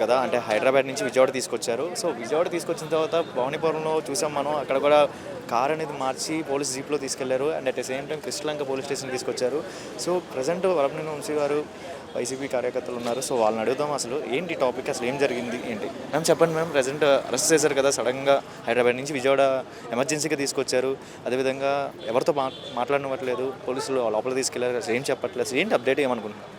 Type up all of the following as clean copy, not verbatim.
కదా, అంటే హైదరాబాద్ నుంచి విజయవాడ తీసుకొచ్చారు. సో విజయవాడ తీసుకొచ్చిన తర్వాత భవానీపురంలో చూసాం మనం. అక్కడ కూడా కార్ అనేది మార్చి పోలీస్ జీప్లో తీసుకెళ్లారు. And at the same time Krishnalanka police station తీసుకొచ్చారు. సో ప్రజెంట్ వరపనేని వంశీ గారు వైసీపీ కార్యకర్తలు ఉన్నారు. సో వాళ్ళని అడుగుదాం, అసలు ఏంటి టాపిక్, అసలు ఏం జరిగింది ఏంటి మ్యామ్ చెప్పండి మ్యామ్. ప్రజెంట్ అరెస్ట్ చేశారు కదా సడన్గా, హైదరాబాద్ నుంచి విజయవాడ ఎమర్జెన్సీగా తీసుకొచ్చారు. అదేవిధంగా ఎవరితో మాట్లాడనివ్వట్లేదు, పోలీసులు లోపల తీసుకెళ్లారు, అసలు ఏం చెప్పట్లేదు, ఏంటి అప్డేట్ ఏమనుకుంటున్నారు?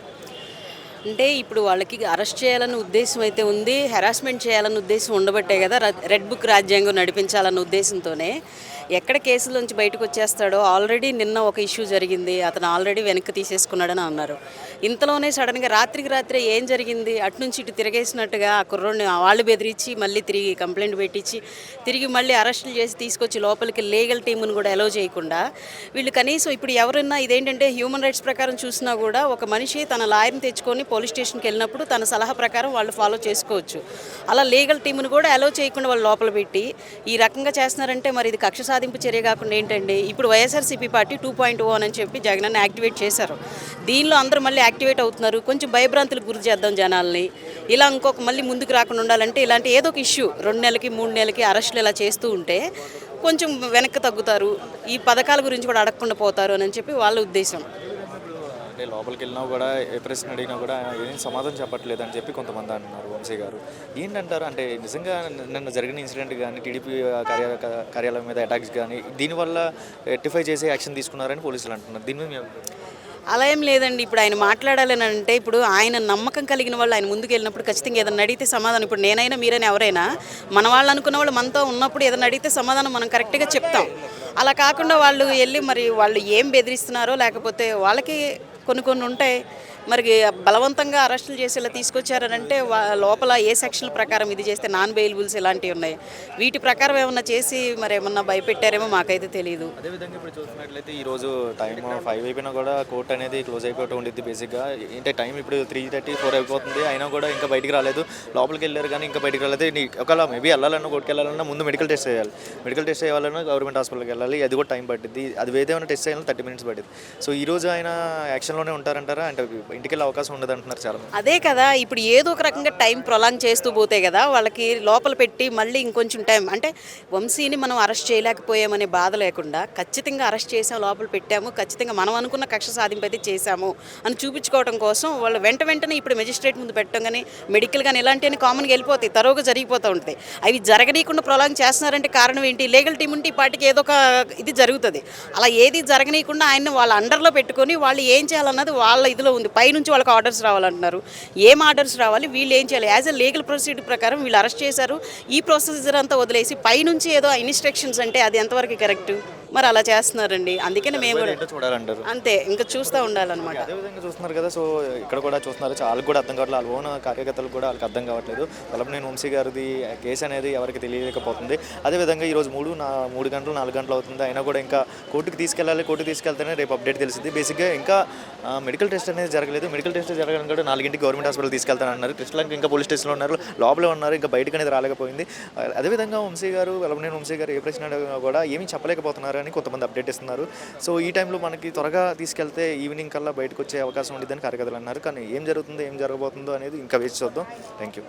అంటే ఇప్పుడు వాళ్ళకి అరెస్ట్ చేయాలన్న ఉద్దేశం అయితే ఉంది, హెరాస్మెంట్ చేయాలన్న ఉద్దేశం ఉండబట్టే కదా రెడ్ బుక్ రాజ్యాంగం నడిపించాలన్న ఉద్దేశంతోనే ఎక్కడ కేసులోంచి బయటకు వచ్చేస్తాడో. ఆల్రెడీ నిన్న ఒక ఇష్యూ జరిగింది, అతను ఆల్రెడీ వెనక్కి తీసేసుకున్నాడని అన్నారు. ఇంతలోనే సడన్గా రాత్రికి రాత్రే ఏం జరిగింది, అటు నుంచి ఇటు తిరగేసినట్టుగా ఆ కుర్రోడిని వాళ్ళు బెదిరించి మళ్ళీ తిరిగి కంప్లైంట్ పెట్టించి తిరిగి మళ్ళీ అరెస్టులు చేసి తీసుకొచ్చి లోపలికి లీగల్ టీమును కూడా అలౌ చేయకుండా వీళ్ళు కనీసం ఇప్పుడు ఎవరన్నా ఇదేంటంటే హ్యూమన్ రైట్స్ ప్రకారం చూసినా కూడా ఒక మనిషి తన లాయర్ని తెచ్చుకొని పోలీస్ స్టేషన్కి వెళ్ళినప్పుడు తన సలహా ప్రకారం వాళ్ళు ఫాలో చేసుకోవచ్చు. అలా లీగల్ టీమును కూడా అలౌ చేయకుండా వాళ్ళు లోపల పెట్టి ఈ రకంగా చేస్తున్నారంటే మరి ఇది కక్ష సాధింపు చర్య కాకుండా ఏంటండి. ఇప్పుడు వైఎస్ఆర్సీపీ పార్టీ 2.0 అని చెప్పి జగనన్న యాక్టివేట్ చేశారు. దీనిలో అందరూ మళ్ళీ యాక్టివేట్ అవుతున్నారు. కొంచెం భయభ్రాంతులకు గురి చేద్దాం జనాల్ని. ఇలా ఇంకొక మళ్ళీ ముందుకు రాకుండా ఉండాలంటే ఇలాంటి ఏదో ఒక ఇష్యూ 2 నెలలకి 3 నెలలకి అరెస్టులు ఇలా చేస్తూ ఉంటే కొంచెం వెనక్కి తగ్గుతారు, ఈ పథకాల గురించి కూడా అడగకుండా పోతారు అని చెప్పి వాళ్ళ ఉద్దేశం. అంటే లోపలికి వెళ్ళినా కూడా ఏ ప్రశ్న అడిగినా కూడా ఏం సమాధానం చెప్పట్లేదు అని చెప్పి కొంతమంది అంటున్నారు. వంశీ గారు ఏంటంటారు? అంటే నిజంగా నిన్న జరిగిన ఇన్సిడెంట్ కానీ, టీడీపీ కార్యాలయం మీద అటాక్స్ కానీ దీనివల్ల రెక్టిఫై చేసే యాక్షన్ తీసుకున్నారని పోలీసులు అంటున్నారు. దీని మీద అలా ఏం లేదండి. ఇప్పుడు ఆయన మాట్లాడాలని అంటే ఇప్పుడు ఆయన నమ్మకం కలిగిన వాళ్ళు ఆయన ముందుకు వెళ్ళినప్పుడు ఖచ్చితంగా ఏదైనా అడిగితే సమాధానం, ఇప్పుడు నేనైనా మీరైనా ఎవరైనా మన వాళ్ళు అనుకున్న వాళ్ళు మనతో ఉన్నప్పుడు ఏదైనా అడిగితే సమాధానం మనం కరెక్ట్గా చెప్తాం. అలా కాకుండా వాళ్ళు వెళ్ళి మరి వాళ్ళు ఏం బెదిరిస్తున్నారో లేకపోతే వాళ్ళకి కొన్ని ఉంటాయి మరి బలవంతంగా అరెస్టులు చేసేలా తీసుకొచ్చారనంటే లోపల ఏ సెక్షన్ల ప్రకారం ఇది చేస్తే నాన్ బెయిలబుల్స్ ఇలాంటివి ఉన్నాయి. వీటి ప్రకారం ఏమన్నా చేసి మరి ఏమన్నా భయపెట్టారేమో మాకైతే తెలియదు. అదేవిధంగా ఇప్పుడు చూసినట్లయితే ఈరోజు టైం 5 అయిపోయినా కూడా కోర్టు అనేది క్లోజ్ అయిపోతూ ఉండిద్ది. బేసిక్గా ఏంటంటే టైం ఇప్పుడు 3:34 అయిపోతుంది, అయినా కూడా ఇంకా బయటికి రాలేదు. లోపలికి వెళ్ళారు కానీ ఇంకా బయటికి రాలేదు. ఒకవేళ మేబీ వెళ్ళాలన్నా కోర్టుకి వెళ్ళాలన్నా ముందు మెడికల్ టెస్ట్ చేయాలి. మెడికల్ టెస్ట్ చేయాలన్నా గవర్నమెంట్ హాస్పిటల్కి వెళ్ళాలి, అది కూడా టైం పట్టింది. అది ఏదైనా టెస్ట్ చేయాలన్నా 30 minutes పట్టింది. సో ఈరోజు ఆయన యాక్షన్లోనే ఉంటారంటారా? అంటే ఇంటికి వెళ్ళే అవకాశం ఉండదు అంటున్నారు చాలా. అదే కదా, ఇప్పుడు ఏదో ఒక రకంగా టైం ప్రొలాంగ్ చేస్తూ పోతే కదా వాళ్ళకి లోపల పెట్టి మళ్ళీ ఇంకొంచెం టైం. అంటే వంశీని మనం అరెస్ట్ చేయలేకపోయామనే బాధ లేకుండా ఖచ్చితంగా అరెస్ట్ చేసాము, లోపల పెట్టాము, ఖచ్చితంగా మనం అనుకున్న కక్ష సాధింపు అయితే చేశాము అని చూపించుకోవడం కోసం వాళ్ళు వెంటనే ఇప్పుడు మెజిస్ట్రేట్ ముందు పెట్టడం కానీ మెడికల్ కానీ ఇలాంటివన్నీ కామన్గా వెళ్ళిపోతాయి, తరోగా జరిగిపోతూ ఉంటాయి. అవి జరగనీయకుండా ప్రొలాంగ్ చేస్తున్నారంటే కారణం ఏంటి? లీగల్ టీం ఉంటే ఈ పార్టీకి ఏదో ఒక ఇది జరుగుతుంది. అలా ఏది జరగనీయకుండా ఆయన్ని వాళ్ళ అండర్లో పెట్టుకొని వాళ్ళు ఏం చేయాలన్నది వాళ్ళ ఇదిలో ఉంది. పైనుంచి వాళ్ళకి ఆర్డర్స్ రావాలంటున్నారు. ఏం ఆర్డర్స్ రావాలి, వీళ్ళు ఏం చేయాలి? యాజ్ ఎ లీగల్ ప్రొసీజర్ ప్రకారం వీళ్ళు అరెస్ట్ చేశారు. ఈ ప్రొసీజర్ అంతా వదిలేసి పైనుంచి ఏదో ఇన్స్ట్రక్షన్స్ అంటే అది ఎంతవరకు కరెక్ట్? మరి అలా చేస్తున్నారండి. అందుకని మేము కూడా చూడాలంటారు. అంతే, ఇంకా చూస్తూ ఉండాలన్నమాట. అదేవిధంగా చూస్తున్నారు కదా, సో ఇక్కడ కూడా చూస్తున్నారు, వాళ్ళకి కూడా అర్థం కావట్లేదు, వాళ్ళ ఓన్ కార్యకర్తలకు కూడా వాళ్ళకి అర్థం కావట్లేదు. వల్లభనేని వంశీ గారిది కేసు అనేది ఎవరికి తెలియలేకపోతుంది. అదేవిధంగా ఈరోజు 3 గంటలు 4 గంటలు అవుతుంది, అయినా కూడా ఇంకా కోర్టుకి తీసుకెళ్ళాలి. కోర్టుకి తీసుకెళ్తేనే రేపు అప్డేట్ తెలిసింది. బేసిక్గా ఇంకా మెడికల్ టెస్ట్ అనేది జరగలేదు. మెడికల్ టెస్ట్ జరగడం కూడా 4ంటికి గవర్నమెంట్ హాస్పిటల్ తీసుకెళ్తానన్నారు. కృష్ణలంక ఇంకా పోలీస్ స్టేషన్లో ఉన్నారు, లోపలే ఉన్నారు, ఇంకా బయటకు అనేది రాలేకపోయింది. అదేవిధంగా వల్లభనేని వంశీ గారు ఏ ప్రశ్న కూడా ఏమీ చెప్పలేకపోతున్నారు అని కొంతమంది అప్డేట్ ఇస్తున్నారు. సో ఈ టైంలో మనకి త్వరగా తీసుకెళ్తే ఈవినింగ్ కల్లా బయటకు వచ్చే అవకాశం ఉండిద్దని కార్యకర్తలు అన్నారు. కానీ ఏం జరుగుతుందో ఏం జరగబోతుందో అనేది ఇంకా వేచి చూద్దాం. Thank you.